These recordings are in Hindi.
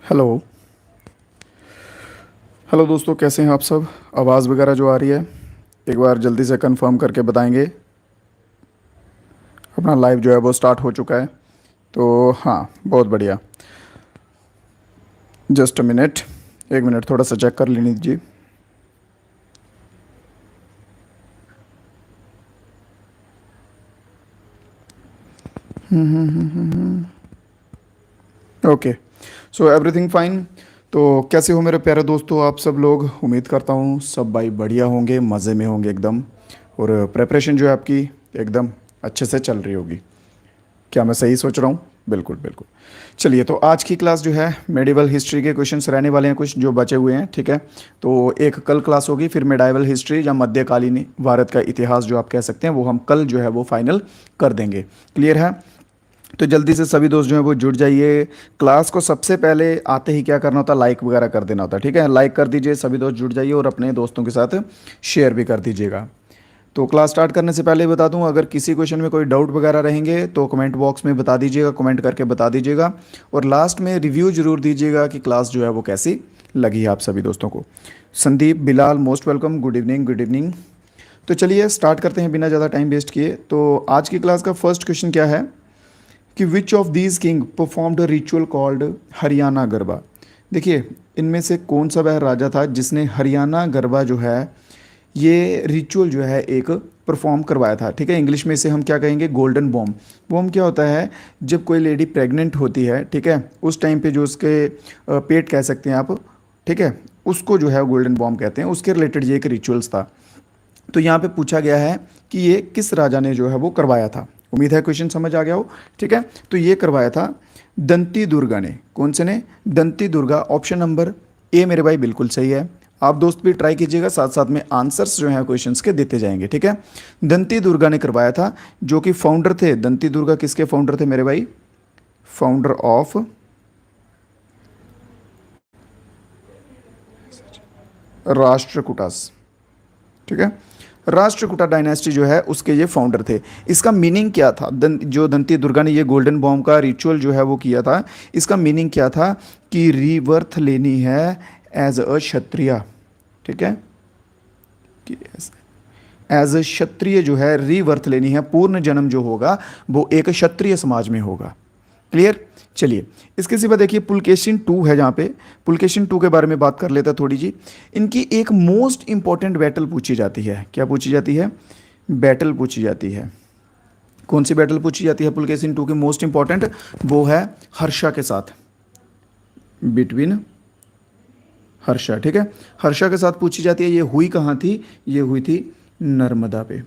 हेलो। हेलो दोस्तों, कैसे हैं आप सब? आवाज़ वगैरह जो आ रही है, एक बार जल्दी से कंफर्म करके बताएंगे। अपना लाइव जो है वो स्टार्ट हो चुका है। तो हाँ, बहुत बढ़िया। जस्ट अ मिनट, एक मिनट थोड़ा सा चेक कर लेने दीजिए। Okay, so everything fine. तो कैसे हो मेरे प्यारे दोस्तों, आप सब लोग? उम्मीद करता हूँ सब भाई बढ़िया होंगे, मज़े में होंगे एकदम। और प्रेपरेशन जो है आपकी एकदम अच्छे से चल रही होगी। क्या मैं सही सोच रहा हूँ? बिल्कुल बिल्कुल। चलिए, तो आज की क्लास जो है मेडिवल हिस्ट्री के क्वेश्चंस रहने वाले हैं, कुछ जो बचे हुए हैं, ठीक है। तो एक कल क्लास होगी, फिर मेडाइवल हिस्ट्री या मध्यकालीन भारत का इतिहास जो आप कह सकते हैं, वो हम कल जो है वो फाइनल कर देंगे। क्लियर है? तो जल्दी से सभी दोस्त जो हैं वो जुड़ जाइए। क्लास को सबसे पहले आते ही क्या करना होता है, लाइक वगैरह कर देना होता है, ठीक है। लाइक कर दीजिए, सभी दोस्त जुड़ जाइए और अपने दोस्तों के साथ शेयर भी कर दीजिएगा। तो क्लास स्टार्ट करने से पहले बता दूं, अगर किसी क्वेश्चन में कोई डाउट वगैरह रहेंगे तो कमेंट बॉक्स में बता दीजिएगा, कमेंट करके बता दीजिएगा। और लास्ट में रिव्यू जरूर दीजिएगा कि क्लास जो है वो कैसी लगी आप सभी दोस्तों को। Sandeep, Bilal, most welcome, good evening, good evening. तो चलिए स्टार्ट करते हैं बिना ज़्यादा टाइम वेस्ट किए। तो आज की क्लास का फर्स्ट क्वेश्चन क्या है कि which of these king performed a ritual called Haryana garba. देखिए, इनमें से कौन सा वह राजा था जिसने हरियाणा गरबा जो है ये रिचुअल जो है एक परफॉर्म करवाया था, ठीक है। इंग्लिश में इसे हम क्या कहेंगे, गोल्डन बॉम्ब। बॉम्ब क्या होता है? जब कोई लेडी प्रेग्नेंट होती है, ठीक है, उस टाइम पे जो उसके पेट कह सकते हैं आप, ठीक है, उसको जो है गोल्डन बॉम्ब कहते हैं। उसके रिलेटेड ये एक रिचुअल्स था। तो यहाँ पे पूछा गया है कि ये किस राजा ने जो है वो करवाया था। उम्मीद है क्वेश्चन समझ आ गया हो, ठीक है। तो ये करवाया था दंती दुर्गा ने। कौन से ने? दंती दुर्गा। ऑप्शन नंबर ए मेरे भाई बिल्कुल सही है। आप दोस्त भी ट्राई कीजिएगा, साथ साथ में आंसर्स जो हैं क्वेश्चंस के देते जाएंगे, ठीक है। दंती दुर्गा ने करवाया था, जो कि फाउंडर थे। दंती दुर्गा किसके फाउंडर थे मेरे भाई? फाउंडर ऑफ राष्ट्रकूटास, ठीक है। राष्ट्रकूटा डायनेस्टी जो है उसके ये फाउंडर थे। इसका मीनिंग क्या था? जो दंती दुर्गा ने ये गोल्डन बॉम्ब का रिचुअल जो है वो किया था, इसका मीनिंग क्या था कि रीबर्थ लेनी है एज अ क्षत्रिय, ठीक है, कि एज अ क्षत्रिय जो है रीबर्थ लेनी है, पूर्ण जन्म जो होगा वो एक क्षत्रिय समाज में होगा। क्लियर? चलिए, इसके सिवा देखिए पुलकेशिन टू है, जहाँ पे पुलकेशिन टू के बारे में बात कर लेता थोड़ी जी। इनकी एक मोस्ट इंपॉर्टेंट बैटल पूछी जाती है। क्या पूछी जाती है? बैटल पूछी जाती है। कौन सी बैटल पूछी जाती है पुलकेशिन टू की मोस्ट इंपॉर्टेंट? वो है हर्षा के साथ, बिटवीन हर्षा, ठीक है। हर्षा के साथ पूछी जाती है। ये हुई कहाँ थी? ये हुई थी नर्मदा पे,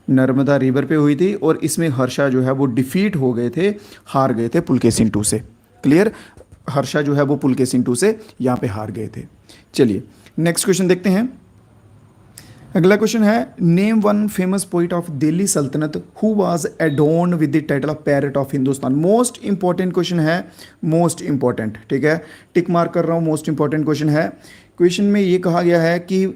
नर्मदा रिवर पे हुई थी। और इसमें हर्षा जो है वो डिफीट हो गए थे, हार गए थे पुलकेशिन टू से। क्लियर? हर्षा जो है वो पुलकेशिन टू से यहाँ पे हार गए थे। चलिए नेक्स्ट क्वेश्चन देखते हैं। अगला क्वेश्चन है, name one famous poet of Delhi sultanate who was adorned with the title of parrot of Hindustan. Most important question है, मोस्ट इंपॉर्टेंट, ठीक है। टिक मार्क कर रहा हूँ, मोस्ट इंपॉर्टेंट क्वेश्चन है। क्वेश्चन में ये कहा गया है कि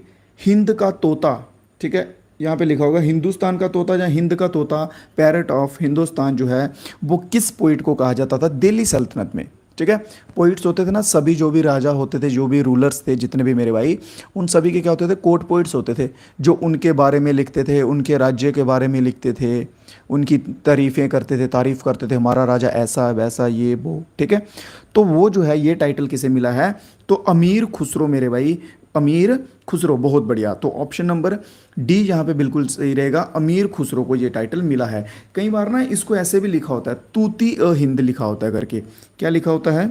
हिंद का तोता, ठीक है, यहाँ पे लिखा होगा हिंदुस्तान का तोता या हिंद का तोता, पैरेट ऑफ हिंदुस्तान जो है वो किस पोइट को कहा जाता था दिल्ली सल्तनत में, ठीक है। पोइट्स होते थे ना, सभी जो भी राजा होते थे, जो भी रूलर्स थे, जितने भी मेरे भाई, उन सभी के क्या होते थे? कोर्ट पोइट्स होते थे, जो उनके बारे में लिखते थे, उनके राज्य के बारे में लिखते थे, उनकी तारीफ़ें करते थे, तारीफ़ करते थे, हमारा राजा ऐसा वैसा ये वो, ठीक है। तो वो जो है ये टाइटल किसे मिला है? तो अमीर खुसरो मेरे भाई, अमीर खुसरो। बहुत बढ़िया। तो ऑप्शन नंबर डी यहाँ पे बिल्कुल सही रहेगा, अमीर खुसरो को ये टाइटल मिला है। कई बार ना इसको ऐसे भी लिखा होता है, तूती अ हिंद लिखा होता है करके। क्या लिखा होता है?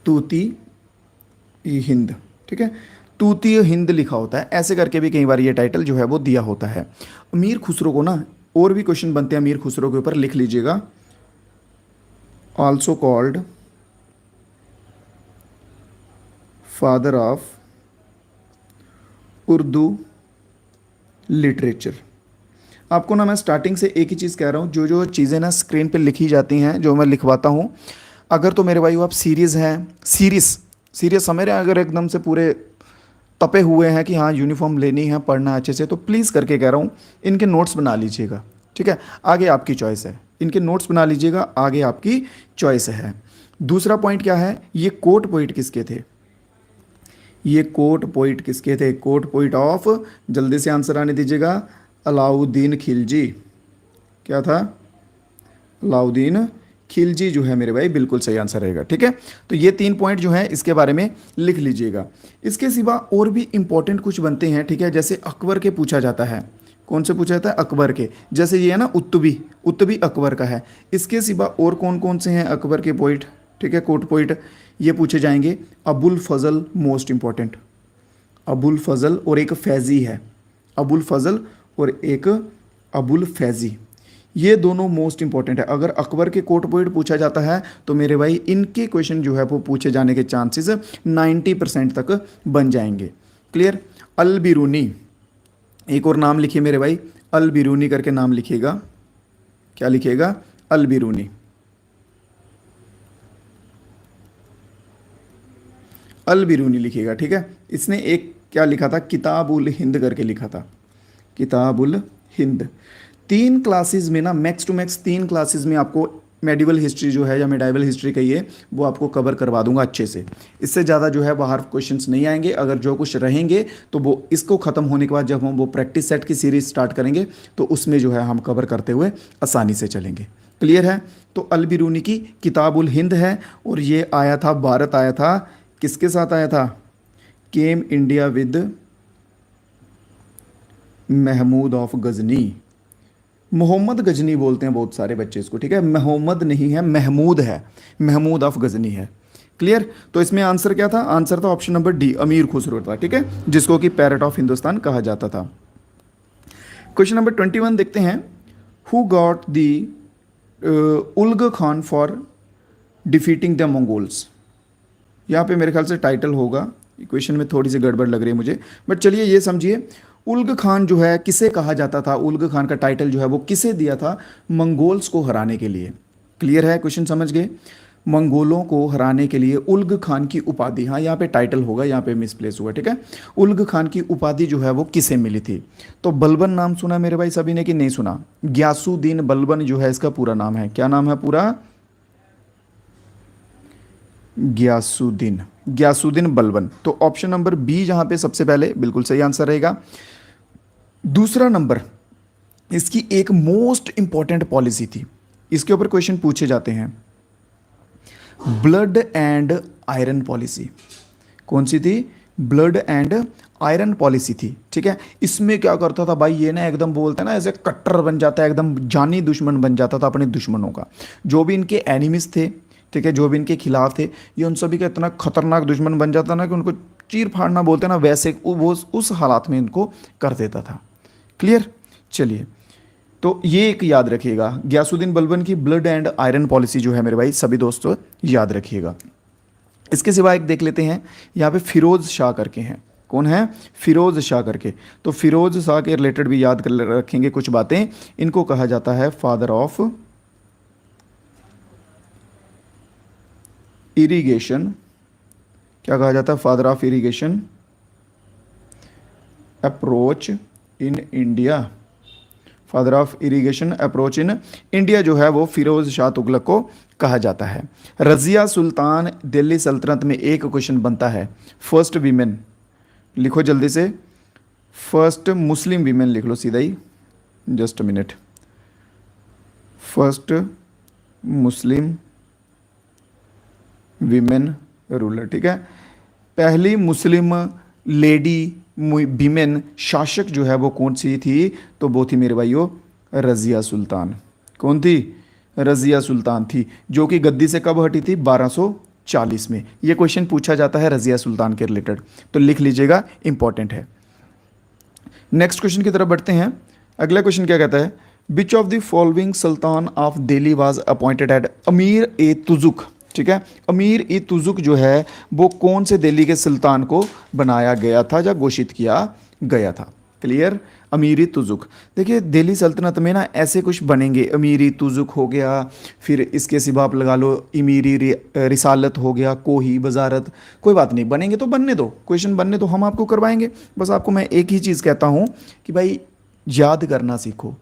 तूती ई हिंद, ठीक है, तूती हिंद लिखा होता है, ऐसे करके भी कई बार ये टाइटल जो है वो दिया होता है। अमीर खुसरो को ना और भी क्वेश्चन बनते हैं अमीर खुसरो के ऊपर, लिख लीजिएगा। Also called father of Urdu literature. आपको ना मैं स्टार्टिंग से एक ही चीज़ कह रहा हूँ, जो जो चीज़ें ना स्क्रीन पे लिखी जाती हैं, जो मैं लिखवाता हूँ, अगर तो मेरे भाई आप सीरीज़ हैं, सीरियस समझ रहे हैं, अगर एकदम से पूरे तपे हुए हैं कि हाँ यूनिफॉर्म लेनी है, पढ़ना अच्छे से, तो प्लीज़ करके कह रहा हूँ इनके नोट्स बना लीजिएगा, ठीक है। आगे आपकी चॉइस है, इनके नोट्स बना लीजिएगा, आगे आपकी चॉइस है। दूसरा पॉइंट क्या है, ये कोर्ट पोइट किसके थे, ये कोर्ट पोइट किसके थे, कोर्ट पोइट ऑफ, जल्दी से आंसर आने दीजिएगा, अलाउद्दीन खिलजी। क्या था, अलाउद्दीन खिलजी जो है मेरे भाई, बिल्कुल सही आंसर रहेगा। ठीक है, तो ये 3 पॉइंट जो है इसके बारे में लिख लीजिएगा। इसके सिवा और भी इंपॉर्टेंट कुछ बनते हैं। ठीक है, जैसे अकबर के पूछा जाता है, कौन से पूछा जाता है, अकबर के। जैसे ये है ना उत्तबी, उत्तबी अकबर का है। इसके सिवा और कौन कौन से हैं अकबर के पोइट, ठीक है, कोर्ट पोइट, ये पूछे जाएंगे। अबुल फजल मोस्ट इंपॉर्टेंट, अबुल फजल, और एक फैज़ी है, अबुल फजल और एक अबुल फैज़ी, ये दोनों मोस्ट इंपॉर्टेंट है। अगर अकबर के कोर्ट पोइट पूछा जाता है तो मेरे भाई इनके क्वेश्चन जो है वो पूछे जाने के चांसेस 90% तक बन जाएंगे। क्लियर। अल बिरूनी, एक और नाम लिखिए मेरे भाई, अल बिरूनी करके नाम लिखिएगा। क्या लिखिएगा, अल बिरूनी। अल बिरूनी लिखिएगा। ठीक है, इसने एक क्या लिखा था, किताब उल हिंद करके लिखा था, किताब उल हिंद। 3 क्लासेस में ना, मैक्स टू मैक्स 3 क्लासेस में आपको मेडिवल हिस्ट्री जो है, या मेडाइवल हिस्ट्री कहिए, वो आपको कवर करवा दूंगा अच्छे से। इससे ज़्यादा जो है बाहर क्वेश्चंस नहीं आएंगे। अगर जो कुछ रहेंगे तो वो इसको ख़त्म होने के बाद जब हम वो प्रैक्टिस सेट की सीरीज स्टार्ट करेंगे तो उसमें जो है हम कवर करते हुए आसानी से चलेंगे। क्लियर है। तो अल बिरूनी की किताब उल हिंद है, और ये आया था, भारत आया था, किसके साथ आया था, came India with Mahmud of Ghazni. Mohammad Ghazni बोलते हैं बहुत सारे बच्चे इसको। ठीक है, मोहम्मद नहीं है, महमूद है, महमूद ऑफ गजनी है। क्लियर। तो इसमें आंसर क्या था, आंसर था ऑप्शन नंबर डी, अमीर खुसरो था। ठीक है, जिसको कि पैरट ऑफ हिंदुस्तान कहा जाता था। क्वेश्चन नंबर 21 देखते हैं। Who got the Ulugh Khan for defeating the Mongols. यहाँ पे मेरे ख्याल से टाइटल होगा, क्वेश्चन में थोड़ी सी गड़बड़ लग रही है मुझे, बट चलिए ये समझिए। उल्ग खान जो है किसे कहा जाता था, उल्ग खान का टाइटल जो है वो किसे दिया था, मंगोल्स को हराने के लिए। क्लियर है, क्वेश्चन समझ गए। मंगोलों को हराने के लिए उल्ग खान की उपाधि, हाँ यहाँ पे टाइटल होगा, यहाँ पे मिसप्लेस हुआ। ठीक है, उल्ग खान की उपाधि जो है वो किसे मिली थी, तो बलबन नाम सुना मेरे भाई सभी ने कि नहीं सुना, ग्यासुद्दीन बलबन जो है इसका पूरा नाम है। क्या नाम है पूरा, ग्यासुद्दीन, ग्यासुद्दीन बलबन। तो ऑप्शन नंबर बी जहां पे सबसे पहले बिल्कुल सही आंसर रहेगा। दूसरा नंबर, इसकी एक मोस्ट इंपॉर्टेंट पॉलिसी थी, इसके ऊपर क्वेश्चन पूछे जाते हैं, ब्लड एंड आयरन पॉलिसी। कौन सी थी, ब्लड एंड आयरन पॉलिसी थी। ठीक है, इसमें क्या करता था भाई, ये ना एकदम बोलते हैं ना ऐसे कट्टर बन जाता है, एकदम जानी दुश्मन बन जाता था अपने दुश्मनों का। जो भी इनके एनिमीज थे, ठीक है, जो भी इनके खिलाफ थे, ये उन सभी का इतना खतरनाक दुश्मन बन जाता ना कि उनको चीर फाड़ना बोलते हैं ना, वैसे वो उस हालात में इनको कर देता था। क्लियर। चलिए, तो ये एक याद रखिएगा, ग्यासुद्दीन बलबन की ब्लड एंड आयरन पॉलिसी जो है मेरे भाई सभी दोस्तों याद रखिएगा। इसके सिवा एक देख लेते हैं, यहाँ पे फिरोज शाह करके हैं। कौन है, फिरोज शाह करके। तो फिरोज शाह के रिलेटेड भी याद कर रखेंगे कुछ बातें। इनको कहा जाता है फादर ऑफ इरिगेशन। क्या कहा जाता है, father of irrigation approach in India. Father of irrigation approach in India जो है वो फिरोज शाह तुगलक को कहा जाता है। रजिया सुल्तान दिल्ली सल्तनत में एक क्वेश्चन बनता है, फर्स्ट वीमेन, लिखो जल्दी से, फर्स्ट मुस्लिम वीमेन लिख लो सीधा ही, just a minute, first Muslim women ruler. ठीक है, पहली मुस्लिम लेडी वीमेन शासक जो है वो कौन सी थी, तो वो थी मेरे भाइयों रजिया सुल्तान। कौन थी, रजिया सुल्तान थी, जो कि गद्दी से कब हटी थी, 1240 में। ये क्वेश्चन पूछा जाता है रजिया सुल्तान के रिलेटेड, तो लिख लीजिएगा, इंपॉर्टेंट है। नेक्स्ट क्वेश्चन की तरफ बढ़ते हैं। अगला क्वेश्चन क्या कहता है, which of the following sultan of Delhi was appointed at Amir e Tuzuk. ठीक है, अमीर ई तुजुक जो है वो कौन से दिल्ली के सुल्तान को बनाया गया था या घोषित किया गया था। क्लियर, अमीरी तुजुक। देखिए दिल्ली सल्तनत में ना ऐसे कुछ बनेंगे, अमीरी तुजुक हो गया, फिर इसके सिवा आप लगा लो अमीरी रिसालत हो गया, कोही वजारत, कोई बात नहीं, बनेंगे तो बनने दो, क्वेश्चन बनने तो हम आपको करवाएंगे। बस आपको मैं एक ही चीज़ कहता हूँ कि भाई याद करना सीखो।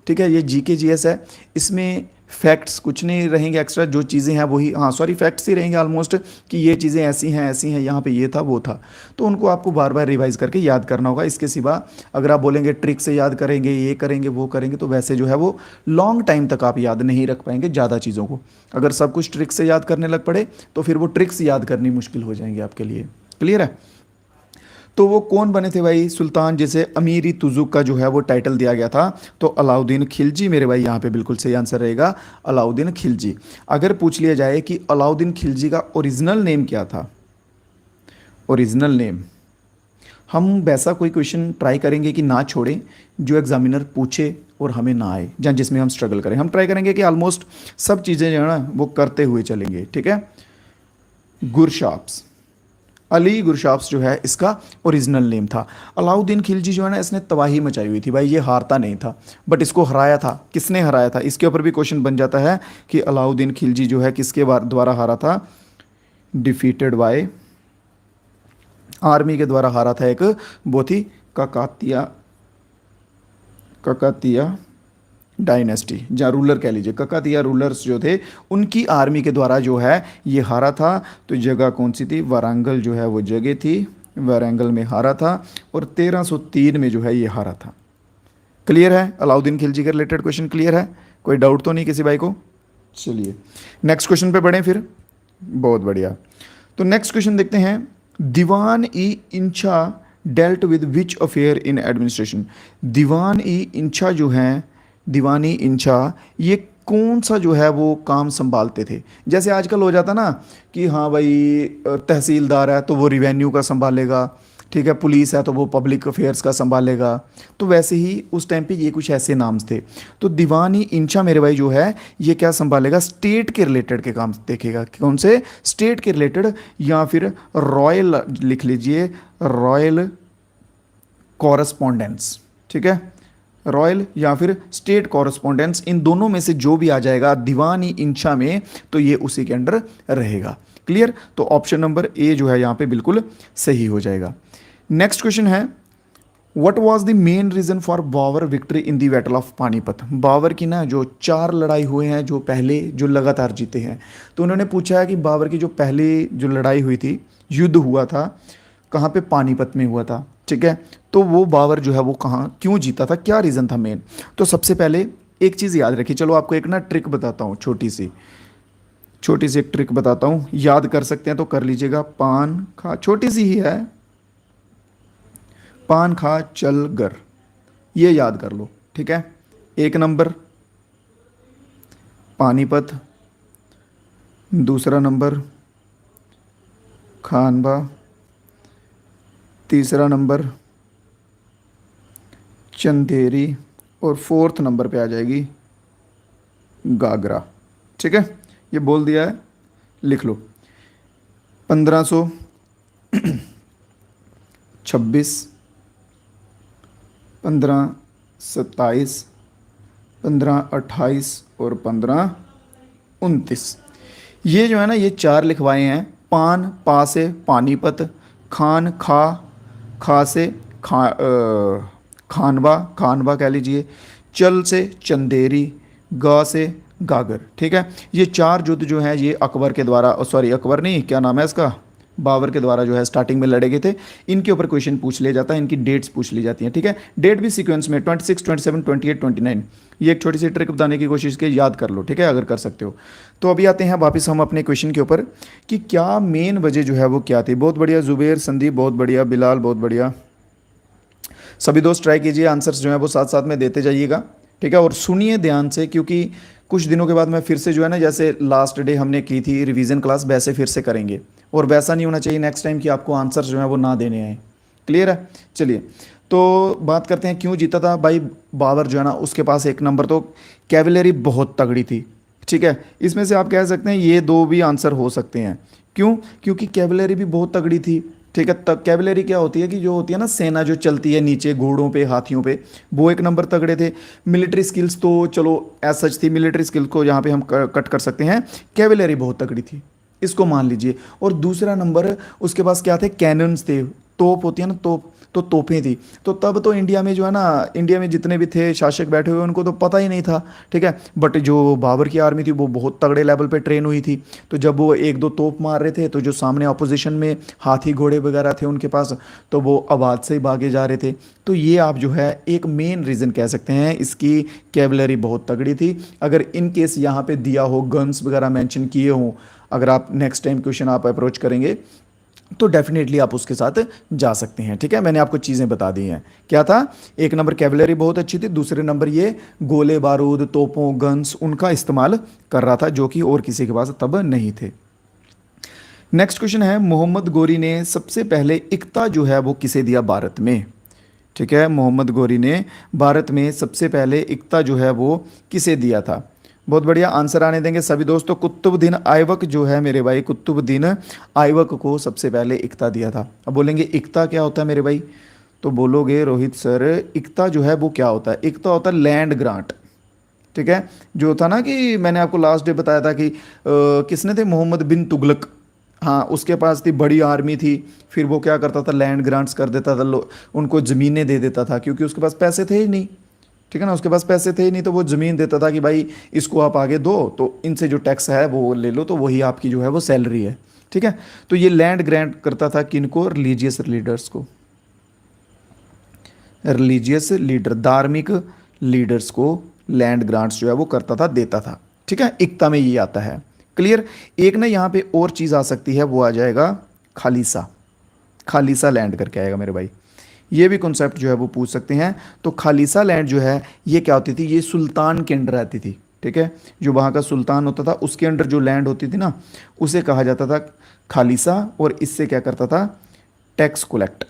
ठीक है, ये जीके जीएस है, इसमें फैक्ट्स कुछ नहीं रहेंगे एक्स्ट्रा, जो चीज़ें हैं वही, हाँ सॉरी फैक्ट्स ही रहेंगे ऑलमोस्ट, कि ये चीज़ें ऐसी हैं, यहाँ पे ये था वो था। तो उनको आपको बार बार रिवाइज करके याद करना होगा। इसके सिवा अगर आप बोलेंगे ट्रिक से याद करेंगे, ये करेंगे वो करेंगे, तो वैसे जो है वो लॉन्ग टाइम तक आप याद नहीं रख पाएंगे ज़्यादा चीज़ों को। अगर सब कुछ ट्रिक से याद करने लग पड़े तो फिर वो ट्रिक्स याद करनी मुश्किल हो जाएंगे आपके लिए। क्लियर है? तो वो कौन बने थे भाई? सुल्तान जिसे अमीरी तुजुक का जो है वो टाइटल दिया गया था, तो अलाउद्दीन खिलजी मेरे भाई यहाँ पे बिल्कुल सही आंसर रहेगा, अलाउद्दीन खिलजी। अगर पूछ लिया जाए कि अलाउद्दीन खिलजी का ओरिजिनल नेम क्या था, ओरिजिनल नेम, हम वैसा कोई क्वेश्चन ट्राई करेंगे कि ना छोड़ें जो एग्जामिनर पूछे और हमें ना आए, या जिसमें हम स्ट्रगल करें। हम ट्राई करेंगे कि ऑलमोस्ट सब चीज़ें जो है ना वो करते हुए चलेंगे। ठीक है? गुरशाप्स, अली गुरशाप्स जो है इसका ओरिजिनल नेम था। अलाउद्दीन खिलजी जो है ना इसने तबाही मचाई हुई थी भाई, ये हारता नहीं था, बट इसको हराया था। किसने हराया था? इसके ऊपर भी क्वेश्चन बन जाता है कि अलाउद्दीन खिलजी जो है किसके द्वारा हारा था? डिफीटेड बाय, आर्मी के द्वारा हारा था। एक वो थी ककातिया डायनेस्टी, जहाँ रूलर कह लीजिए, ककातिया रूलर्स जो थे उनकी आर्मी के द्वारा जो है ये हारा था। तो जगह कौन सी थी? वारंगल जो है वो जगह थी, वारंगल में हारा था, और 1303 में जो है ये हारा था। क्लियर है? अलाउद्दीन खिलजी के रिलेटेड क्वेश्चन क्लियर है? कोई डाउट तो नहीं किसी भाई को? चलिए नेक्स्ट क्वेश्चन पे बढ़ें फिर। बहुत बढ़िया। तो नेक्स्ट क्वेश्चन देखते हैं, Diwan i Insha dealt with which affair in administration? Diwan i Insha जो है, दीवानी इंचा, ये कौन सा जो है वो काम संभालते थे? जैसे आजकल हो जाता ना कि हाँ भाई तहसीलदार है तो वो रिवेन्यू का संभालेगा, ठीक है, पुलिस है तो वो पब्लिक अफेयर्स का संभालेगा। तो वैसे ही उस टाइम पे ये कुछ ऐसे नाम थे। तो दीवानी इंचा मेरे भाई जो है ये क्या संभालेगा? स्टेट के रिलेटेड के काम देखेगा। कौन से? स्टेट के रिलेटेड, या फिर रॉयल लिख लीजिए, रॉयल कॉरस्पॉन्डेंस। ठीक है? रॉयल या फिर स्टेट कॉरस्पॉन्डेंस, इन दोनों में से जो भी आ जाएगा दीवानी इंचा में तो ये उसी के अंडर रहेगा। क्लियर? तो ऑप्शन नंबर ए जो है यहाँ पे बिल्कुल सही हो जाएगा। नेक्स्ट क्वेश्चन है, what was the main reason for Babur victory in the battle of Panipat? Babur की ना जो 4 लड़ाई हुए हैं जो पहले, जो लगातार जीते हैं, तो उन्होंने पूछा है कि बाबर की जो पहली जो लड़ाई हुई थी, युद्ध हुआ था, कहाँ पे? पानीपत में हुआ था। ठीक है? तो वो बाबर जो है वो कहाँ, क्यों जीता था, क्या रीज़न था मेन? तो सबसे पहले एक चीज़ याद रखिए, चलो आपको एक ना ट्रिक बताता हूँ, छोटी सी एक ट्रिक बताता हूँ, याद कर सकते हैं तो कर लीजिएगा। पान खा, छोटी सी ही है, पान खा चल गर, ये याद कर लो। ठीक है? 1 नंबर पानीपत, दूसरा नंबर खानबा, तीसरा नंबर चंदेरी, और 4th नंबर पे आ जाएगी गागरा। ठीक है? ये बोल दिया है, लिख लो। 1526, 1527, 1528 और 1529, ये जो है ना ये 4 लिखवाए हैं। पान, पा से पानीपत, खान, खा से खानवा, खानवा कह लीजिए, चल से चंदेरी, गा से गागर। ठीक है? ये 4 युद्ध जो हैं ये अकबर के द्वारा, सॉरी अकबर नहीं, क्या नाम है इसका, बाबर के द्वारा जो है स्टार्टिंग में लड़े गए थे। इनके ऊपर क्वेश्चन पूछ लिया जाता है, इनकी डेट्स पूछ ली जाती हैं। ठीक है? डेट भी सीक्वेंस में 26, 27, 28, 29। ये एक छोटी सी ट्रिक बताने की कोशिश की, याद कर लो। ठीक है? अगर कर सकते हो तो। अभी आते हैं वापस हम अपने क्वेश्चन के ऊपर कि क्या मेन वजह जो है वो क्या थी। बहुत बढ़िया जुबेर, संदीप बहुत बढ़िया, बिलाल बहुत बढ़िया। सभी दोस्त ट्राई कीजिए, आंसर्स जो है वो साथ साथ में देते जाइएगा। ठीक है? और सुनिए ध्यान से, क्योंकि कुछ दिनों के बाद मैं फिर से जो है ना, जैसे लास्ट डे हमने की थी रिवीजन क्लास, वैसे फिर से करेंगे। और वैसा नहीं होना चाहिए नेक्स्ट टाइम कि आपको आंसर जो है वो ना देने आए। क्लियर है? चलिए तो बात करते हैं क्यों जीता था भाई बाबर जो है ना, उसके पास 1 नंबर तो कैवलरी बहुत तगड़ी थी। ठीक है? इसमें से आप कह सकते हैं ये 2 भी आंसर हो सकते हैं। क्यों? क्योंकि कैवलरी भी बहुत तगड़ी थी। ठीक है? तब कैवलरी क्या होती है कि जो होती है ना सेना जो चलती है नीचे घोड़ों पे, हाथियों पे, वो 1 नंबर तगड़े थे। मिलिट्री स्किल्स तो चलो एज सच थी, मिलिट्री स्किल्स को यहाँ पे हम कट कर सकते हैं, कैवलरी बहुत तगड़ी थी, इसको मान लीजिए। और दूसरा नंबर उसके पास क्या थे? कैनन्स थे, तोप होती है ना, तोप, तो तोपें थी। तो तब तो इंडिया में जो है ना, इंडिया में जितने भी थे शासक बैठे हुए उनको तो पता ही नहीं था, ठीक है। बट जो बाबर की आर्मी थी वो बहुत तगड़े लेवल पे ट्रेन हुई थी। तो जब वो एक दो तोप मार रहे थे तो जो सामने अपोजिशन में हाथी घोड़े वगैरह थे उनके पास, तो वो आवाज़ से ही भागे जा रहे थे। तो ये आप जो है एक मेन रीज़न कह सकते हैं, इसकी कैवलरी बहुत तगड़ी थी। अगर इन केस यहाँ पे दिया हो, गन्स वगैरह मेंशन किए हों, अगर आप नेक्स्ट टाइम क्वेश्चन आप अप्रोच करेंगे तो डेफिनेटली आप उसके साथ जा सकते हैं, ठीक है। मैंने आपको चीज़ें बता दी हैं। क्या था, एक नंबर कैवलरी बहुत अच्छी थी, दूसरे नंबर ये गोले बारूद तोपों गन्स उनका इस्तेमाल कर रहा था, जो कि और किसी के पास तब नहीं थे। नेक्स्ट क्वेश्चन है, मोहम्मद गोरी ने सबसे पहले इक्ता जो है वो किसे दिया भारत में, ठीक है। मोहम्मद गोरी ने भारत में सबसे पहले इक्ता जो है वो किसे दिया था। बहुत बढ़िया, आंसर आने देंगे सभी दोस्तों। कुतुबुद्दीन ऐबक जो है मेरे भाई, कुतुबुद्दीन ऐबक को सबसे पहले इक्ता दिया था। अब बोलेंगे इक्ता क्या होता है मेरे भाई, तो बोलोगे रोहित सर इक्ता जो है वो क्या होता है। इक्ता होता है लैंड ग्रांट, ठीक है। जो था ना कि मैंने आपको लास्ट डे बताया था कि किसने थे, मोहम्मद बिन तुगलक, हाँ उसके पास थी बड़ी आर्मी थी। फिर वो क्या करता था, लैंड ग्रांट्स कर देता था, उनको ज़मीनें दे देता था, क्योंकि उसके पास पैसे थे ही नहीं, ठीक है ना। उसके पास पैसे थे ही नहीं, तो वो ज़मीन देता था कि भाई इसको आप आगे दो, तो इनसे जो टैक्स है वो ले लो, तो वही आपकी जो है वो सैलरी है, ठीक है। तो ये लैंड ग्रांट करता था किनको, रिलीजियस लीडर्स को, रिलीजियस लीडर धार्मिक लीडर्स को लैंड ग्रांट्स जो है वो करता था, देता था, ठीक है। एकता में ये आता है, क्लियर। एक ना यहाँ पे और चीज़ आ सकती है, वो आ जाएगा खालिसा, खालिसा लैंड करके आएगा मेरे भाई। ये भी कॉन्सेप्ट जो है वो पूछ सकते हैं। तो खालिसा लैंड जो है ये क्या होती थी, ये सुल्तान के अंडर आती थी, ठीक है। जो वहाँ का सुल्तान होता था उसके अंडर जो लैंड होती थी ना, उसे कहा जाता था खालिसा। और इससे क्या करता था, टैक्स कलेक्ट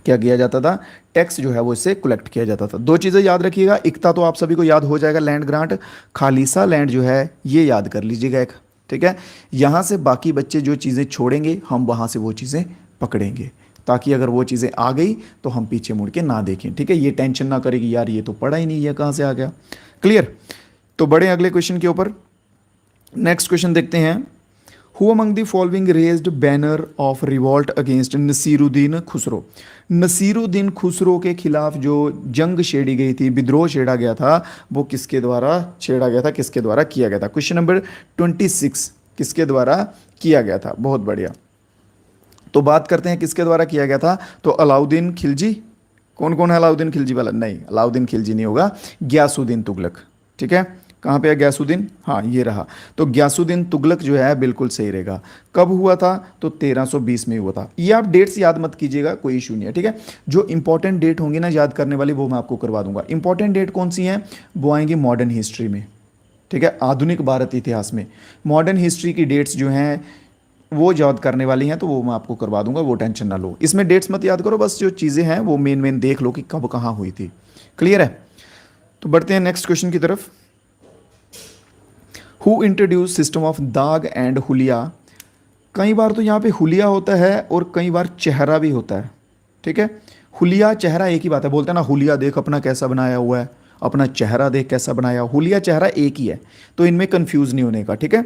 क्या किया जाता था, टैक्स जो है वो इससे कलेक्ट किया जाता था। दो चीज़ें याद रखिएगा, इकता तो आप सभी को याद हो जाएगा लैंड ग्रांट, खालिसा लैंड जो है ये याद कर लीजिएगा एक, ठीक है। यहाँ से बाकी बच्चे जो चीज़ें छोड़ेंगे हम वहाँ से वो चीज़ें पकड़ेंगे, ताकि अगर वो चीज़ें आ गई तो हम पीछे मुड़ के ना देखें, ठीक है। ये टेंशन ना करेगी यार ये तो पढ़ा ही नहीं है कहाँ से आ गया, क्लियर। तो बड़े अगले क्वेश्चन के ऊपर। नेक्स्ट क्वेश्चन देखते हैं, who among the following raised banner of revolt against Nasiruddin Khusro. Nasiruddin Khusro के खिलाफ जो जंग छेड़ी गई थी, विद्रोह छेड़ा गया था, वो किसके द्वारा छेड़ा गया था, किसके द्वारा किया गया था। क्वेश्चन नंबर 26 किसके द्वारा किया गया था, बहुत बढ़िया। तो बात करते हैं किसके द्वारा किया गया था, तो अलाउद्दीन खिलजी। कौन कौन है अलाउद्दीन खिलजी वाला, नहीं अलाउद्दीन खिलजी नहीं होगा, ग्यासुद्दीन तुगलक, ठीक है। कहाँ पे है ग्यासुद्दीन, हाँ ये रहा। तो ग्यासुद्दीन तुगलक जो है बिल्कुल सही रहेगा। कब हुआ था, तो 1320 में हुआ था। ये आप डेट्स याद मत कीजिएगा, कोई इशू नहीं है, ठीक है। जो इंपॉर्टेंट डेट होंगी ना याद करने वाली, वो मैं आपको करवा दूंगा। इंपॉर्टेंट डेट कौन सी है, वो आएंगी मॉडर्न हिस्ट्री में, ठीक है, आधुनिक भारत इतिहास में। मॉडर्न हिस्ट्री की डेट्स जो हैं वो याद करने वाली हैं, तो वो मैं आपको करवा दूंगा, वो टेंशन ना लो। इसमें डेट्स मत याद करो, बस जो चीज़ें हैं वो मेन मेन देख लो कि कब कहाँ हुई थी, क्लियर है। तो बढ़ते हैं नेक्स्ट क्वेश्चन की तरफ। हु इंट्रोड्यूस सिस्टम ऑफ दाग एंड हुलिया। कई बार तो यहाँ पे हुलिया होता है और कई बार चेहरा भी होता है, ठीक है। हुलिया चेहरा एक ही बात है, बोलते हैं ना हुलिया देख अपना कैसा बनाया हुआ है, अपना चेहरा देख कैसा बनाया, हुलिया चेहरा एक ही है, तो इनमें कंफ्यूज नहीं होने का, ठीक है।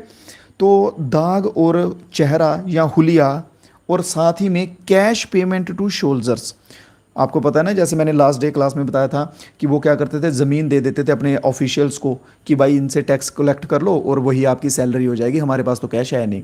तो दाग और चेहरा या हुलिया, और साथ ही में कैश पेमेंट टू शोल्जर्स। आपको पता है ना, जैसे मैंने लास्ट डे क्लास में बताया था कि वो क्या करते थे, ज़मीन दे देते थे अपने ऑफिशियल्स को कि भाई इनसे टैक्स कलेक्ट कर लो और वही आपकी सैलरी हो जाएगी, हमारे पास तो कैश है नहीं।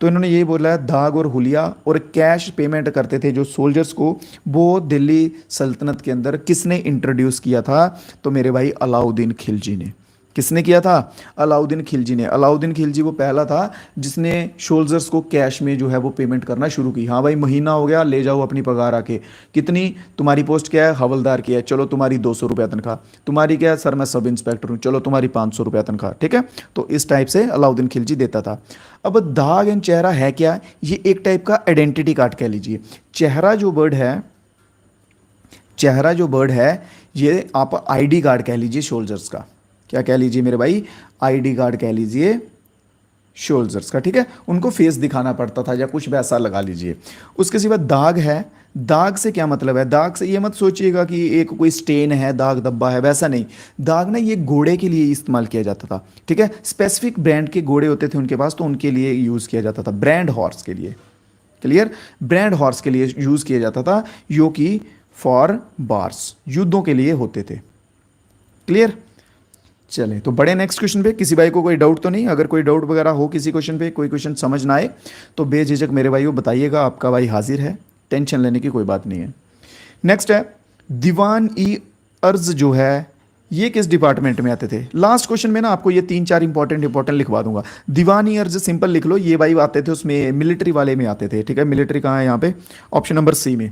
तो इन्होंने यही बोला है, दाग और हुलिया और कैश पेमेंट करते थे जो सोल्जर्स को, वो दिल्ली सल्तनत के अंदर किसने इंट्रोड्यूस किया था, तो मेरे भाई अलाउद्दीन खिलजी ने। किसने किया था, अलाउद्दीन खिलजी ने। अलाउद्दीन खिलजी वो पहला था जिसने सोल्जर्स को कैश में जो है वो पेमेंट करना शुरू की। हाँ भाई महीना हो गया, ले जाओ अपनी पगार आके, कितनी तुम्हारी पोस्ट क्या है, हवलदार की है, चलो तुम्हारी 200 रुपया तनख्वाह, तुम्हारी क्या है, सर मैं सब इंस्पेक्टर हूँ, चलो तुम्हारी 500 रुपया तनख्वाह, ठीक है। तो इस टाइप से अलाउद्दीन खिलजी देता था। अब दाग एंड चेहरा है क्या, ये एक टाइप का आइडेंटिटी कार्ड कह लीजिए। चेहरा जो वर्ड है, चेहरा जो वर्ड है, ये आप आईडी कार्ड कह लीजिए सोल्जर्स का। क्या कह लीजिए मेरे भाई, आईडी कार्ड कह लीजिए सोल्जर्स का, ठीक है। उनको फेस दिखाना पड़ता था या कुछ वैसा लगा लीजिए। उसके सिवा दाग है, दाग से क्या मतलब है, दाग से ये मत सोचिएगा कि एक कोई स्टेन है, दाग धब्बा है, वैसा नहीं। दाग ना ये घोड़े के लिए इस्तेमाल किया जाता था, ठीक है। स्पेसिफिक ब्रांड के घोड़े होते थे उनके पास, तो उनके लिए यूज़ किया जाता था, ब्रांड हॉर्स के लिए। क्लियर। ब्रैंड हॉर्स के लिए यूज़ किया जाता था, यो की फॉर बार्स, युद्धों के लिए होते थे। क्लियर। चले तो बड़े नेक्स्ट क्वेश्चन पे। किसी भाई को कोई डाउट तो नहीं? अगर कोई डाउट वगैरह हो किसी क्वेश्चन पे, कोई क्वेश्चन समझ ना आए तो बेझिझक मेरे भाई को बताइएगा, आपका भाई हाजिर है, टेंशन लेने की कोई बात नहीं है। नेक्स्ट है दीवान ई अर्ज जो है ये किस डिपार्टमेंट में आते थे? लास्ट क्वेश्चन में ना आपको ये 3-4 इंपॉर्टेंट लिखवा दूंगा। दीवान ई अर्ज सिंपल लिख लो, ये भाई आते थे उसमें मिलिट्री वाले में आते थे, ठीक है। मिलिट्री कहाँ है यहाँ पे? ऑप्शन नंबर सी में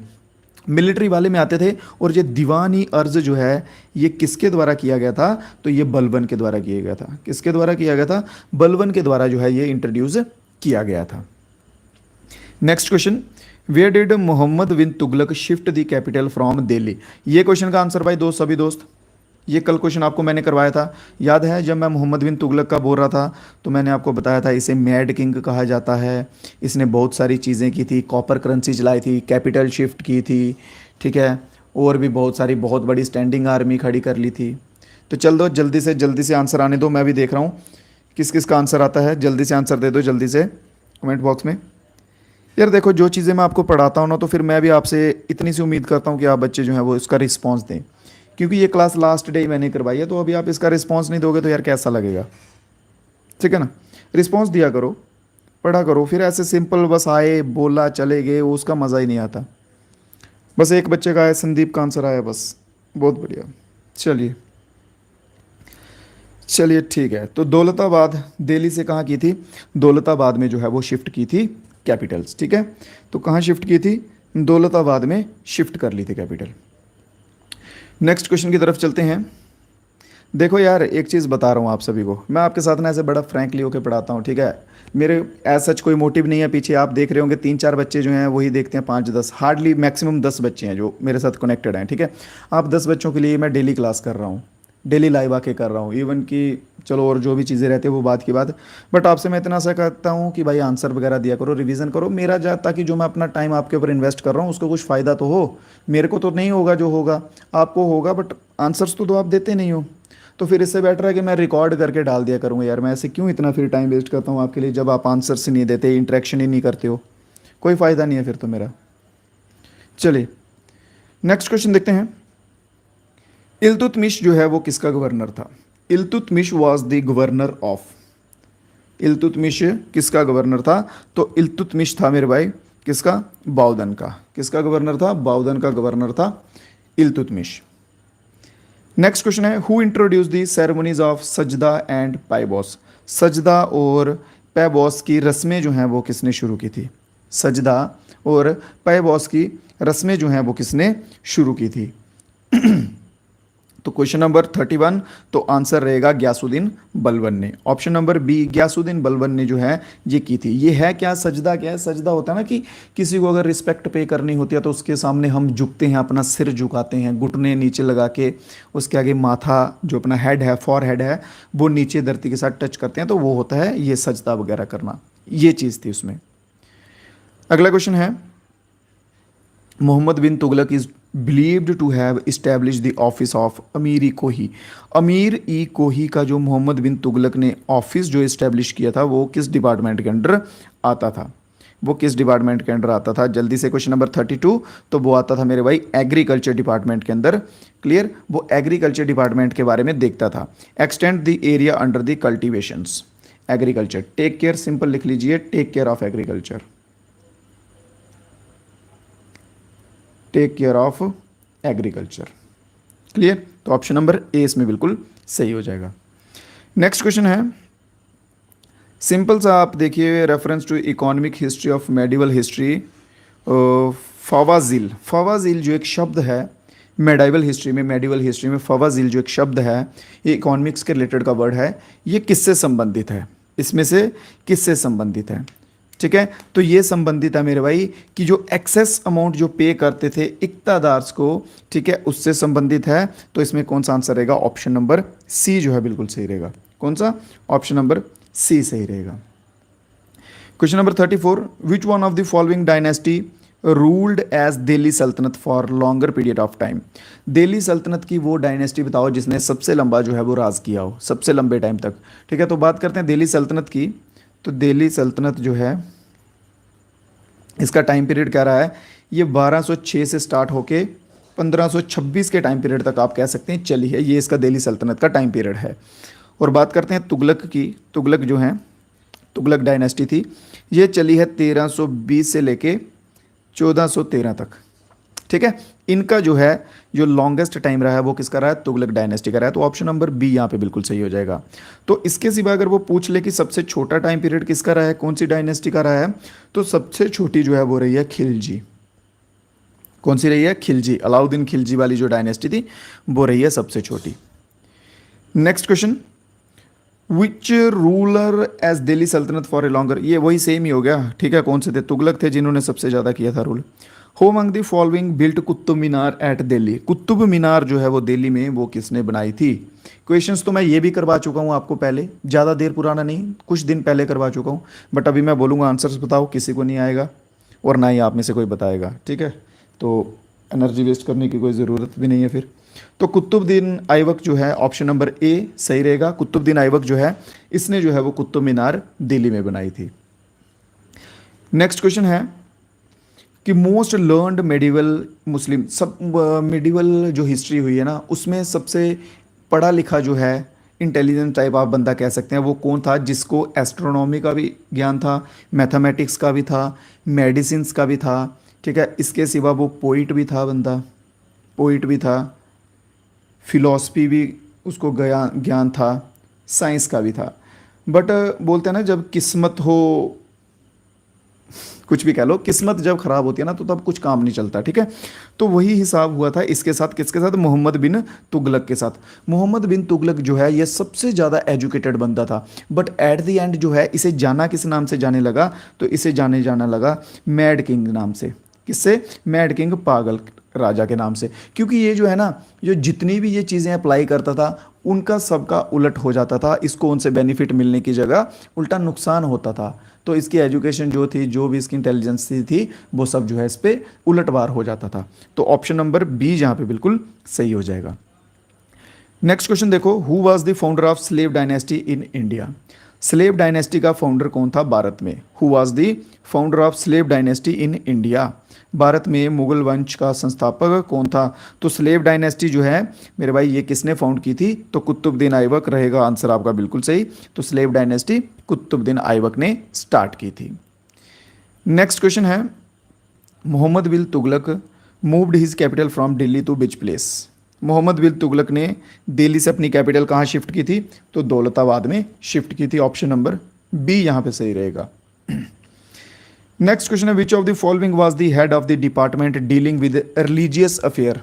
मिलिट्री वाले में आते थे। और ये दीवानी अर्ज जो है ये किसके द्वारा किया गया था? तो ये बलबन के द्वारा किया गया था। किसके द्वारा किया गया था? बलबन के द्वारा जो है ये इंट्रोड्यूस किया गया था। Next question, where did Mohammad bin Tughlaq shift the capital from Delhi? ये क्वेश्चन का आंसर भाई दोस्त, सभी दोस्त, ये कल क्वेश्चन आपको मैंने करवाया था, याद है? जब मैं मोहम्मद बिन तुगलक का बोल रहा था तो मैंने आपको बताया था इसे मैड किंग कहा जाता है, इसने बहुत सारी चीज़ें की थी, कॉपर करेंसी चलाई थी, कैपिटल शिफ्ट की थी, ठीक है, और भी बहुत सारी बहुत बड़ी स्टैंडिंग आर्मी खड़ी कर ली थी। तो चल दो जल्दी से आंसर आने दो, मैं भी देख रहा हूँ किस किस का आंसर आता है। जल्दी से आंसर दे दो जल्दी से कमेंट बॉक्स में। यार देखो, जो चीज़ें मैं आपको पढ़ाता हूँ ना तो फिर मैं भी आपसे इतनी सी उम्मीद करता हूँ कि आप बच्चे जो हैं वो इसका रिस्पॉन्स दें, क्योंकि ये क्लास लास्ट डे मैंने करवाई है, तो अभी आप इसका रिस्पांस नहीं दोगे तो यार कैसा लगेगा? ठीक है ना, रिस्पांस दिया करो, पढ़ा करो। फिर ऐसे सिंपल बस आए बोला चले गए, उसका मज़ा ही नहीं आता। बस एक बच्चे का है, संदीप का आंसर आया बस, बहुत बढ़िया। चलिए चलिए ठीक है। तो दौलताबाद दिल्ली से कहाँ की थी? दौलताबाद में जो है वो शिफ्ट की थी कैपिटल्स, ठीक है। तो कहाँ शिफ्ट की थी? दौलताबाद में शिफ्ट कर ली थी कैपिटल। नेक्स्ट क्वेश्चन की तरफ चलते हैं। देखो यार, एक चीज़ बता रहा हूँ आप सभी को, मैं आपके साथ ना ऐसे बड़ा फ्रैंकली होकर पढ़ाता हूँ, ठीक है। मेरे एज सच कोई मोटिव नहीं है पीछे। आप देख रहे होंगे 3-4 बच्चे जो हैं वही देखते हैं, 5-10, हार्डली मैक्सिमम 10 बच्चे हैं जो मेरे साथ कनेक्टेड हैं, ठीक है। आप 10 बच्चों के लिए मैं डेली क्लास कर रहा हूँ, डेली लाइव आके कर रहा हूँ। इवन कि चलो और जो भी चीज़ें रहती है वो बात की बात, बट आपसे मैं इतना सा कहता हूँ कि भाई आंसर वगैरह दिया करो, रिवीजन करो मेरा जा, ताकि जो मैं अपना टाइम आपके ऊपर इन्वेस्ट कर रहा हूँ उसको कुछ फ़ायदा तो हो। मेरे को तो नहीं होगा, जो होगा आपको होगा, बट आंसर्स तो आप देते नहीं हो। तो फिर इससे बेटर है कि मैं रिकॉर्ड करके डाल दिया करूँगा। यार मैं ऐसे क्यों इतना फिर टाइम वेस्ट करता हूँ आपके लिए, जब आप आंसर्स ही नहीं देते, इंटरेक्शन ही नहीं करते हो, कोई फ़ायदा नहीं है फिर तो मेरा। चलिए नेक्स्ट क्वेश्चन देखते हैं। इल्तुतमिश जो है वो किसका गवर्नर था? Iltutmish was the governor of. Iltutmish किसका गवर्नर था? तो इल्तुतमिश था मेरे भाई किसका? बाउदन का। किसका गवर्नर था? बाउदन का गवर्नर था इल्तुतमिश। नेक्स्ट क्वेश्चन है, who introduce the ceremonies of सजदा एंड पाइबॉस? सजदा और पैबॉस की रस्में जो हैं वो किसने शुरू की थी? सजदा और पैबॉस की रस्में जो हैं वो किसने शुरू की थी? तो क्वेश्चन नंबर 31, तो आंसर रहेगा ग्यासुद्दीन बलबन ने। Option number B, Ghiyasuddin Balban ने जो है ये की थी। ये है क्या? सजदा क्या है? सजदा होता है ना कि किसी को अगर रिस्पेक्ट पे करनी होती है तो उसके सामने हम झुकते हैं, अपना सिर झुकाते हैं, घुटने नीचे लगा के, उसके आगे माथा जो अपना हेड है, फॉर हेड है, वो नीचे धरती के साथ टच करते हैं, तो वो होता है ये सजदा वगैरह करना, ये चीज़ थी उसमें। अगला क्वेश्चन है, Mohammad bin Tughlaq is believed to have establish the office of Amir e कोही। अमीर ई कोही का जो मोहम्मद बिन तुगलक ने ऑफिस जो इस्टेब्लिश किया था वो किस डिपार्टमेंट के अंडर आता था? वो किस डिपार्टमेंट के अंडर आता था? जल्दी से क्वेश्चन नंबर 32, तो वो आता था मेरे भाई एग्रीकल्चर डिपार्टमेंट के अंदर। क्लियर, वो एग्रीकल्चर डिपार्टमेंट के बारे में देखता था। Extend the area under the cultivations, agriculture. Take care, simple लिख लीजिए, take care of agriculture, take care of agriculture. Clear, तो ऑप्शन नंबर ए इसमें बिल्कुल सही हो जाएगा। नेक्स्ट क्वेश्चन है, सिंपल सा आप देखिए, reference to economic history of medieval history, फवाजिल। फवाजिल जो एक शब्द है मेडिवल हिस्ट्री में फवाजिल जो एक शब्द है, ये इकोनॉमिक्स के रिलेटेड का वर्ड है। ये किससे संबंधित है? इसमें से किससे संबंधित है? ठीक है, तो ये संबंधित है मेरे भाई कि जो एक्सेस अमाउंट जो पे करते थे इक्तादार्स को, ठीक है, उससे संबंधित है। तो इसमें कौन सा आंसर रहेगा? ऑप्शन नंबर सी जो है बिल्कुल सही रहेगा। कौन सा? ऑप्शन नंबर सी सही रहेगा। Question number 34, which one of the following dynasty ruled as Delhi सल्तनत for longer period of time? Delhi सल्तनत की वो डायनेस्टी बताओ जिसने सबसे लंबा जो है वो राज किया हो, सबसे लंबे टाइम तक। ठीक है, तो बात करते हैं दिल्ली सल्तनत की। तो दिल्ली सल्तनत जो है इसका टाइम पीरियड क्या रहा है, ये 1206 से स्टार्ट होके 1526 के टाइम पीरियड तक आप कह सकते हैं चली है, ये इसका दिल्ली सल्तनत का टाइम पीरियड है। और बात करते हैं तुगलक की, तुगलक जो है, तुगलक डायनेस्टी थी, ये चली है 1320 से लेके 1413 तक। ठीक है, इनका जो है जो लॉन्गेस्ट टाइम रहा है वो किसका रहा है, तुगलक डायनेस्टी का रहा है। तो ऑप्शन नंबर बी यहाँ पे बिल्कुल सही हो जाएगा। तो इसके सिवा अगर वो पूछ ले कि सबसे छोटा टाइम पीरियड किसका रहा है, कौन सी डायनेस्टी का रहा है, तो सबसे छोटी जो है वो रही है खिलजी। कौन सी रही है, खिलजी, अलाउद्दीन खिलजी वाली जो डायनेस्टी थी वो रही है सबसे छोटी। Next question, which ruler as Delhi सल्तनत फॉर ए लॉन्गर, ये वही सेम ही हो गया। ठीक है, कौन से थे, तुगलक थे जिन्होंने सबसे ज़्यादा किया था rule. Who among the following built Qutub Minar at Delhi, Qutub Minar जो है वो दिल्ली में वो किसने बनाई थी। क्वेश्चंस तो मैं ये भी करवा चुका हूँ आपको पहले, ज़्यादा देर पुराना नहीं, कुछ दिन पहले करवा चुका हूँ, बट अभी मैं बोलूँगा आंसर्स बताओ, किसी को नहीं आएगा और ना ही आप में से कोई बताएगा। ठीक है, तो एनर्जी वेस्ट करने की कोई ज़रूरत भी नहीं है फिर। तो कुतुबुद्दीन ऐबक जो है ऑप्शन नंबर ए सही रहेगा। कुतुबुद्दीन ऐबक जो है इसने जो है वो कुतुब मीनार दिल्ली में बनाई थी। नेक्स्ट क्वेश्चन है कि मोस्ट लर्नड मेडिवल मुस्लिम, सब मेडिवल जो हिस्ट्री हुई है ना उसमें सबसे पढ़ा लिखा जो है इंटेलिजेंट टाइप आप बंदा कह सकते हैं, वो कौन था, जिसको एस्ट्रोनॉमी का भी ज्ञान था, मैथमेटिक्स का भी था, मेडिसिन्स का भी था। ठीक है, इसके सिवा वो पोइट भी था बंदा, पोइट भी था, फिलॉसफी भी उसको ज्ञान था, साइंस का भी था। बट बोलते हैं ना जब किस्मत हो, कुछ भी कह लो, किस्मत जब ख़राब होती है ना तो तब कुछ काम नहीं चलता। ठीक है, तो वही हिसाब हुआ था इसके साथ, किसके साथ, मोहम्मद बिन तुगलक के साथ। मोहम्मद बिन तुगलक जो है ये सबसे ज़्यादा एजुकेटेड बंदा था, बट एट द एंड जो है इसे जाना किस नाम से जाने लगा, तो इसे जाना लगा मैड किंग नाम से। किससे, मैड किंग, पागल राजा के नाम से। क्योंकि ये जो है ना, जो जितनी भी ये चीज़ें अप्लाई करता था उनका सबका उलट हो जाता था, इसको उनसे बेनिफिट मिलने की जगह उल्टा नुकसान होता था। तो इसकी एजुकेशन जो थी, जो भी इसकी इंटेलिजेंस थी वो सब जो है इस पर उलटवार हो जाता था। तो ऑप्शन नंबर बी यहाँ पे बिल्कुल सही हो जाएगा। नेक्स्ट क्वेश्चन देखो, who was the founder of slave dynasty in India. Slave dynasty का फाउंडर कौन था भारत में, who was the founder of slave dynasty in India. Bharat में मुगल वंश का संस्थापक कौन था। तो स्लेव डायनेस्टी जो है मेरे भाई ये किसने फाउंड की थी, तो कुतुबुद्दीन ऐबक रहेगा आंसर आपका बिल्कुल सही। तो स्लेव डायनेस्टी कुतुबुद्दीन ऐबक ने स्टार्ट की थी। नेक्स्ट क्वेश्चन है, Mohammad bin Tughlaq moved his capital from Delhi to which place. Mohammad bin Tughlaq ने दिल्ली से अपनी कैपिटल कहाँ शिफ्ट की थी, तो दौलताबाद में शिफ्ट की थी। ऑप्शन नंबर बी यहाँ पे सही रहेगा। नेक्स्ट क्वेश्चन है, which of the following was the head of the department dealing with religious affair.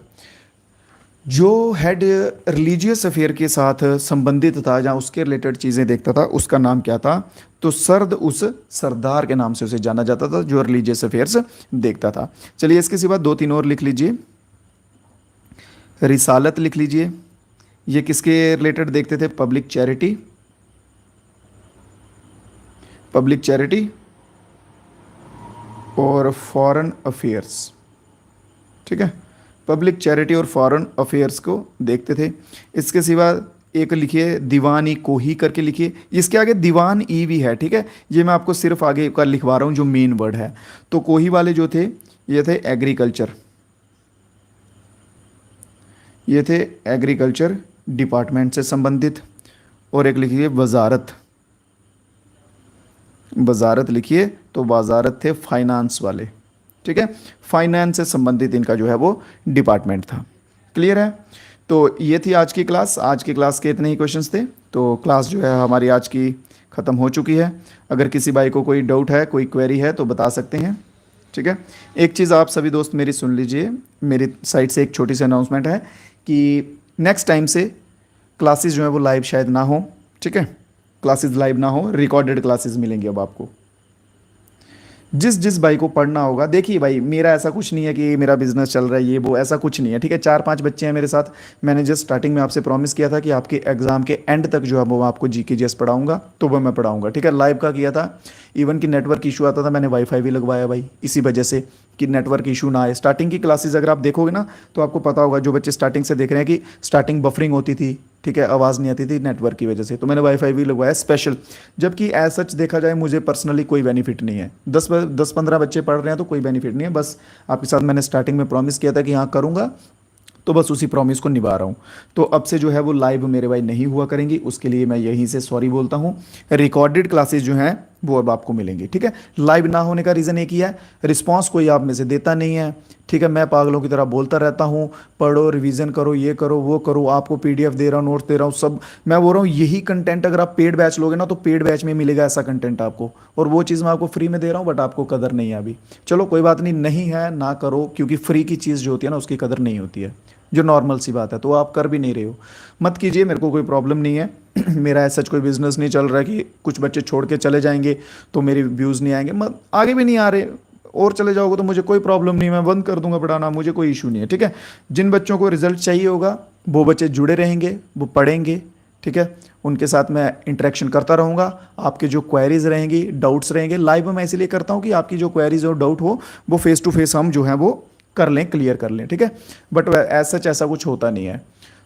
जो हेड रिलीजियस अफेयर के साथ संबंधित था, जहाँ उसके रिलेटेड चीज़ें देखता था, उसका नाम क्या था, तो सर्द उस सरदार के नाम से उसे जाना जाता था जो रिलीजियस अफेयर्स देखता था। चलिए इसके सिवा दो तीन और लिख लीजिए। रिसालत लिख लीजिए, ये किसके रिलेटेड देखते थे, पब्लिक चैरिटी, पब्लिक चैरिटी और फॉरेन अफेयर्स। ठीक है, पब्लिक चैरिटी और फॉरेन अफेयर्स को देखते थे। इसके सिवा एक लिखिए दीवान ई कोही करके लिखिए, इसके आगे दीवान ई भी है। ठीक है, ये मैं आपको सिर्फ आगे का लिखवा रहा हूँ जो मेन वर्ड है। तो कोही वाले जो थे ये थे एग्रीकल्चर, ये थे एग्रीकल्चर डिपार्टमेंट से संबंधित। और एक लिखिए वजारत, वजारत लिखिए तो वजारत थे फाइनेंस वाले। ठीक है, फाइनेंस से संबंधित इनका जो है वो डिपार्टमेंट था। क्लियर है, तो ये थी आज की क्लास। आज की क्लास के इतने ही क्वेश्चंस थे, तो क्लास जो है हमारी आज की ख़त्म हो चुकी है। अगर किसी भाई को कोई डाउट है, कोई क्वेरी है तो बता सकते हैं। ठीक है, एक चीज़ आप सभी दोस्त मेरी सुन लीजिए, मेरी साइड से एक छोटी सी अनाउंसमेंट है कि नेक्स्ट टाइम से क्लासेस जो है वो लाइव शायद ना हो। ठीक है, क्लासेस लाइव ना हो, रिकॉर्डेड क्लासेस मिलेंगी अब आपको। जिस जिस भाई को पढ़ना होगा, देखिए भाई मेरा ऐसा कुछ नहीं है कि मेरा बिजनेस चल रहा है ये वो, ऐसा कुछ नहीं है। ठीक है, 4-5 बच्चे हैं मेरे साथ। मैंने जस्ट स्टार्टिंग में आपसे प्रॉमिस किया था कि आपके एग्जाम के एंड तक जो है वो आपको जीके जीएस पढ़ाऊंगा, तो वह मैं पढ़ाऊंगा। ठीक है, लाइव का किया था, इवन कि नेटवर्क इशू आता था, मैंने वाईफाई भी लगवाया भाई इसी वजह से कि नेटवर्क इशू ना आए। स्टार्टिंग की क्लासेस अगर आप देखोगे ना तो आपको पता होगा, जो बच्चे स्टार्टिंग से देख रहे हैं कि स्टार्टिंग बफरिंग होती थी, ठीक है, आवाज़ नहीं आती थी नेटवर्क की वजह से, तो मैंने वाईफाई भी लगवाया स्पेशल। जबकि एज सच देखा जाए मुझे पर्सनली कोई बेनिफिट नहीं है, 10-15 बच्चे पढ़ रहे हैं तो कोई बेनिफिट नहीं है, बस आपके साथ मैंने स्टार्टिंग में प्रॉमिस किया था कि हाँ करूँगा, तो बस उसी प्रॉमिस को निभा रहा हूँ। तो अब से जो है वो लाइव मेरे भाई नहीं हुआ करेंगी, उसके लिए मैं यहीं से सॉरी बोलता हूँ। रिकॉर्डेड क्लासेस जो हैं वो अब आपको मिलेंगी, ठीक है। लाइव ना होने का रीज़न एक ही है, रिस्पांस कोई आप में से देता नहीं है, ठीक है। मैं पागलों की तरह बोलता रहता हूँ, पढ़ो, रिवीजन करो, ये करो, वो करो, आपको पीडीएफ दे रहा हूँ, नोट्स दे रहा हूँ, सब मैं बोल रहा हूँ। यही कंटेंट अगर आप पेड बैच लोगे ना तो पेड बैच में मिलेगा ऐसा कंटेंट आपको, और वो चीज़ मैं आपको फ्री में दे रहा हूँ, बट आपको कदर नहीं है अभी। चलो कोई बात नहीं, नहीं है ना करो, क्योंकि फ्री की चीज़ जो होती है ना उसकी कदर नहीं होती है, जो नॉर्मल सी बात है। तो आप कर भी नहीं रहे हो, मत कीजिए, मेरे को कोई प्रॉब्लम नहीं है। मेरा ऐसा कोई बिजनेस नहीं चल रहा है कि कुछ बच्चे छोड़ के चले जाएंगे तो मेरे व्यूज़ नहीं आएंगे, मत आगे भी नहीं आ रहे, और चले जाओगे तो मुझे कोई प्रॉब्लम नहीं, मैं बंद कर दूंगा पढ़ाना, मुझे कोई इशू नहीं है, ठीक है। जिन बच्चों को रिजल्ट चाहिए होगा वो बच्चे जुड़े रहेंगे, वो पढ़ेंगे, ठीक है। उनके साथ मैं इंटरेक्शन करता रहूँगा, आपके जो क्वेरीज रहेंगी, डाउट्स रहेंगे, लाइव मैं इसीलिए करता हूँ कि आपकी जो क्वेरीज और डाउट हो वो फेस टू फेस हम जो है वो कर लें, क्लियर कर लें, ठीक है। बट एज सच ऐसा कुछ होता नहीं है,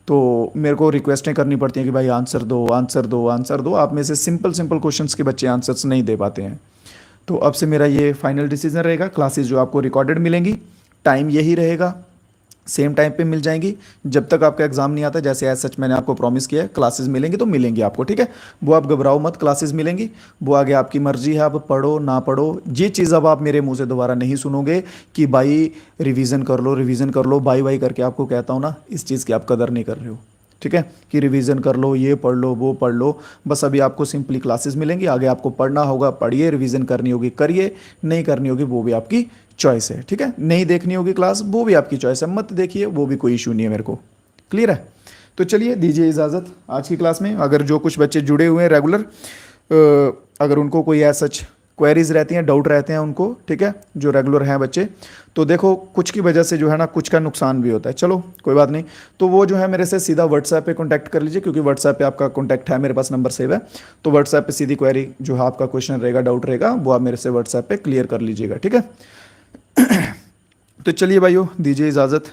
तो मेरे को रिक्वेस्टें करनी पड़ती हैं कि भाई आंसर दो, आंसर दो, आंसर दो। आप में से सिंपल सिंपल क्वेश्चंस के बच्चे आंसर्स नहीं दे पाते हैं। तो अब से मेरा ये फाइनल डिसीजन रहेगा, क्लासेस जो आपको रिकॉर्डेड मिलेंगी, टाइम यही रहेगा, सेम टाइम पे मिल जाएंगी जब तक आपका एग्जाम नहीं आता। जैसे एज सच मैंने आपको प्रॉमिस किया है, क्लासेस मिलेंगी तो मिलेंगी आपको, ठीक है। वो आप घबराओ मत, क्लासेस मिलेंगी, वो आगे आपकी मर्जी है, आप पढ़ो ना पढ़ो। ये चीज़ अब आप मेरे मुंह से दोबारा नहीं सुनोगे कि भाई रिवीजन कर लो, रिवीजन कर लो, बाई बाई करके आपको कहता हूँ ना, इस चीज़ की आप कदर नहीं कर रहे हो, ठीक है। कि रिवीजन कर लो, ये पढ़ लो, वो पढ़ लो, बस अभी आपको सिंपली क्लासेस मिलेंगी, आगे आपको पढ़ना होगा पढ़िए, रिवीजन करनी होगी करिए, नहीं करनी होगी वो भी आपकी चॉइस है, ठीक है। नहीं देखनी होगी क्लास वो भी आपकी चॉइस है, मत देखिए, वो भी कोई इशू नहीं है मेरे को, क्लियर है। तो चलिए दीजिए इजाज़त आज की क्लास में। अगर जो कुछ बच्चे जुड़े हुए हैं रेगुलर, अगर उनको कोई ऐसा सच क्वेरीज रहती हैं, डाउट रहते हैं उनको, ठीक है, जो रेगुलर हैं बच्चे, तो देखो कुछ की वजह से जो है ना कुछ का नुकसान भी होता है, चलो कोई बात नहीं। तो वो जो है मेरे से सीधा व्हाट्सएप पे कांटेक्ट कर लीजिए, क्योंकि व्हाट्सएप पे आपका कांटेक्ट है, मेरे पास नंबर सेव है। तो व्हाट्सएप पे सीधी क्वेरी जो है आपका क्वेश्चन रहेगा, डाउट रहेगा, वो आप मेरे से व्हाट्सएप पे क्लियर कर लीजिएगा, ठीक है। तो चलिए भाइयों दीजिए इजाज़त,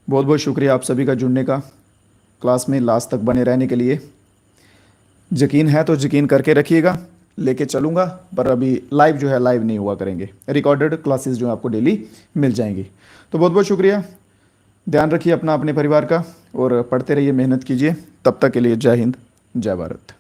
बहुत बहुत शुक्रिया आप सभी का जुड़ने का, क्लास में लास्ट तक बने रहने के लिए। यकीन है तो यकीन करके रखिएगा, लेके चलूँगा, पर अभी लाइव जो है लाइव नहीं हुआ करेंगे, रिकॉर्डेड क्लासेस जो आपको डेली मिल जाएंगी। तो बहुत बहुत शुक्रिया, ध्यान रखिए अपना, अपने परिवार का, और पढ़ते रहिए, मेहनत कीजिए। तब तक के लिए जय हिंद, जय भारत।